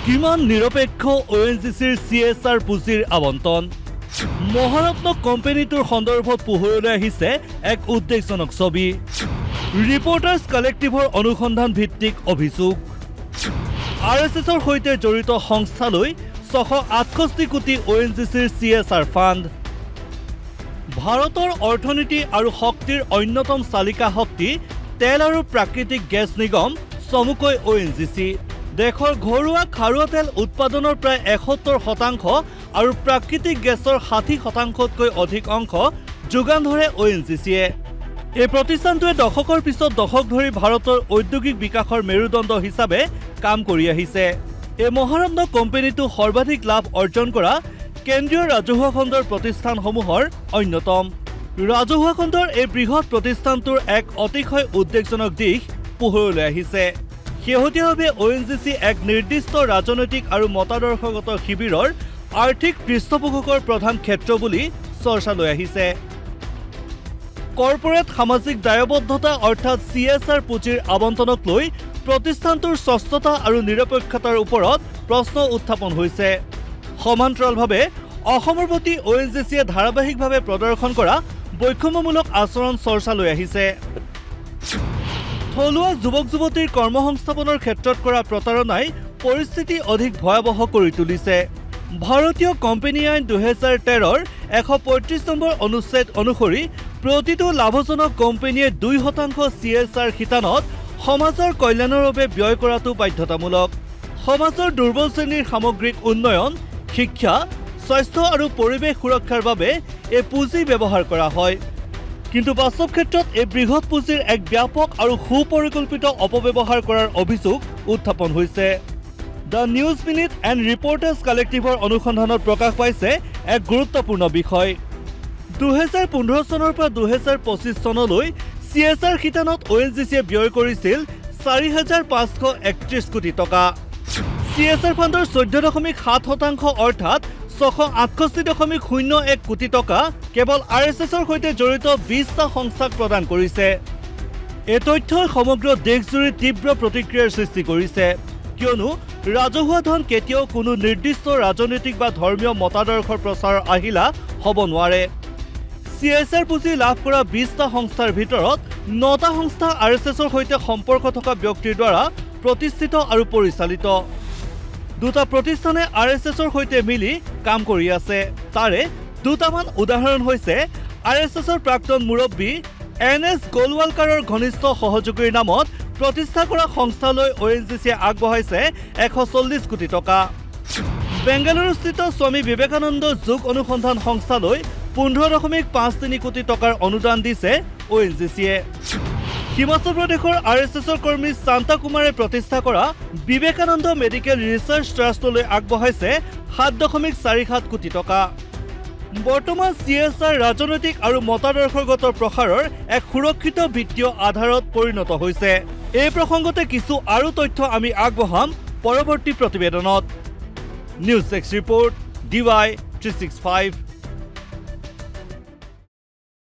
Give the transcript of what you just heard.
কিমান নিৰপেক্ষ ONGCৰ CSR পুঁজিৰ আবণ্টন মহাৰত্ন কোম্পানীটোৰ সন্দৰ্ভত পোহৰলৈ আহিছে এক উদ্বেগজনক ছবি ৰিপৰ্টাৰ্ছ কালেক্টিভৰ অনুসন্ধান ভিত্তিক অভিযোগ RSSৰ সৈতে জড়িত সংস্থালৈ 668 কোটি ONGCৰ CSR ফাণ্ড ভাৰতৰ অৰ্থনীতি আৰু শক্তিৰ অন্যতম চালিকা শক্তি তেল আৰু প্ৰাকৃতিক গেছ নিগম চমুকৈ ONGC দেশৰ ঘৰুৱা খাৰুৱা তেল উৎপাদনৰ প্ৰায় 71% আৰু প্ৰাকৃতিক গেছৰ 60%তকৈ অধিক অংশ যোগান ধৰে ONGCয়ে এই প্ৰতিষ্ঠানটোৱে দশকৰ পিছত দশক ধৰি ভাৰতৰ ঔদ্যোগিক বিকাশৰ মেৰুদণ্ড হিচাপে কাম কৰি আহিছে এই মহাৰত্ন কোম্পানীটো সৰ্বাধিক লাভ অৰ্জন কৰা কেন্দ্ৰীয় ৰাজহুৱা খণ্ডৰ প্ৰতিষ্ঠানসমূহৰ অন্যতম ৰাজহুৱা খণ্ডৰ এই বৃহৎ প্ৰতিষ্ঠানটোৰ এক অতিশয় উদ্বেগজনক দিশ পোহৰলৈ আহিছে শেহতীয়াভাৱে ONGC এক নিৰ্দিষ্ট ৰাজনৈতিক আৰু মতাদৰ্শগত শিবিৰৰ আৰ্থিক পৃষ্ঠপোষকৰ প্ৰধান ক্ষেত্ৰ বুলি চৰ্চালৈ আহিছে কৰ্পোৰেট সামাজিক দায়বদ্ধতা অৰ্থাৎ CSR পুঁজিৰ আবণ্টনক লৈ প্ৰতিষ্ঠানটোৰ স্বচ্ছতা আৰু নিৰপেক্ষতাৰ ওপৰত প্ৰশ্ন উত্থাপন হৈছে সমান্তৰালভাৱে অসমৰ প্ৰতি ONGCয়ে ধাৰাবাহিকভাৱে প্ৰদৰ্শন কৰা বৈষম্যমূলক আচৰণ চৰ্চালৈ আহিছে থলুৱা যুৱক-যুৱতীৰ কৰ্মসংস্থাপনৰ ক্ষেত্ৰত কৰা প্ৰতাৰণাই পৰিস্থিতি অধিক ভয়াৱহ কৰি তুলিছে ভাৰতীয় কোম্পানী আইন 2013ৰ 135 নম্বৰ অনুচ্ছেদ অনুসৰি প্ৰতিটো লাভজনক কোম্পানীয়ে 2% CSR শিতানত সমাজৰ কল্যাণৰ বাবে ব্যয় কৰাটো বাধ্যতামূলক সমাজৰ দুৰ্বল শ্ৰেণীৰ সামগ্ৰিক উন্নয়ন শিক্ষা স্বাস্থ্য আৰু পৰিৱেশ সুৰক্ষাৰ বাবে এই পুঁজি ব্যৱহাৰ কৰা হয় কিন্তু বাস্তৱ ক্ষেত্ৰত এই বৃহৎ পুঁজিৰ এক ব্যাপক আৰু সুপৰিকল্পিত অপব্যৱহাৰ কৰাৰ অভিযোগ উত্থাপন হৈছে the News Minute and reporters কালেক্টিভৰ অনুসন্ধানত প্ৰকাশ পাইছে এক গুৰুত্বপূৰ্ণ বিষয় 2015 চনৰ পৰা 2025 চনলৈ CSR শিতানত ONGCয়ে ব্যয় কৰিছিল 4,531 কোটি টকা CSR ফাণ্ডৰ 14.7% অৰ্থাৎ 668.01 কোটি টকা কেৱল RSSৰ সৈতে জড়িত 20টা সংস্থাক প্ৰদান কৰিছে এই তথ্যই সমগ্ৰ দেশজুৰি তীব্ৰ প্ৰতিক্ৰিয়াৰ সৃষ্টি কৰিছে কিয়নো ৰাজহুৱা ধন কেতিয়াও কোনো নিৰ্দিষ্ট ৰাজনৈতিক বা ধৰ্মীয় মতাদৰ্শৰ প্ৰচাৰৰ আহিলা হ'ব নোৱাৰে CSR পুঁজি লাভ কৰা 20টা সংস্থাৰ ভিতৰত 9টা সংস্থা RSSৰ সৈতে সম্পৰ্ক থকা ব্যক্তিৰ দ্বাৰা প্ৰতিষ্ঠিত আৰু পৰিচালিত দুটা প্ৰতিষ্ঠানে RSSৰ সৈতে মিলি কাম কৰি আছে তাৰে দুটামান উদাহৰণ হৈছে RSSৰ প্ৰাক্তন মুৰব্বী NS গোলৱালকাৰৰ ঘনিষ্ঠ সহযোগীৰ নামত প্ৰতিষ্ঠা কৰা সংস্থালৈ ONGCয়ে আগবঢ়াইছে 140 কোটি টকা বেংগালুৰুস্থিত স্বামী বিবেকানন্দ যোগ অনুসন্ধান সংস্থালৈ 15.53 কোটি টকাৰ অনুদান দিছে ONGCয়ে হিমাচল প্ৰদেশৰ RSSৰ কৰ্মী শান্তা কুমাৰে প্ৰতিষ্ঠা কৰা বিবেকানন্দ মেডিকেল ৰিচাৰ্চ ট্ৰাষ্টলৈ আগবঢ়াইছে 7.47 কোটি টকা বৰ্তমান CSR ৰাজনৈতিক আৰু মতাদৰ্শগত প্ৰসাৰৰ এক সুৰক্ষিত বিত্তীয় আধাৰত পৰিণত হৈছে এই প্ৰসংগতে কিছু আৰু তথ্য আমি আগবঢ়াম পৰৱৰ্তী প্ৰতিবেদনত নিউজ 6 ৰিপৰ্ট DY 365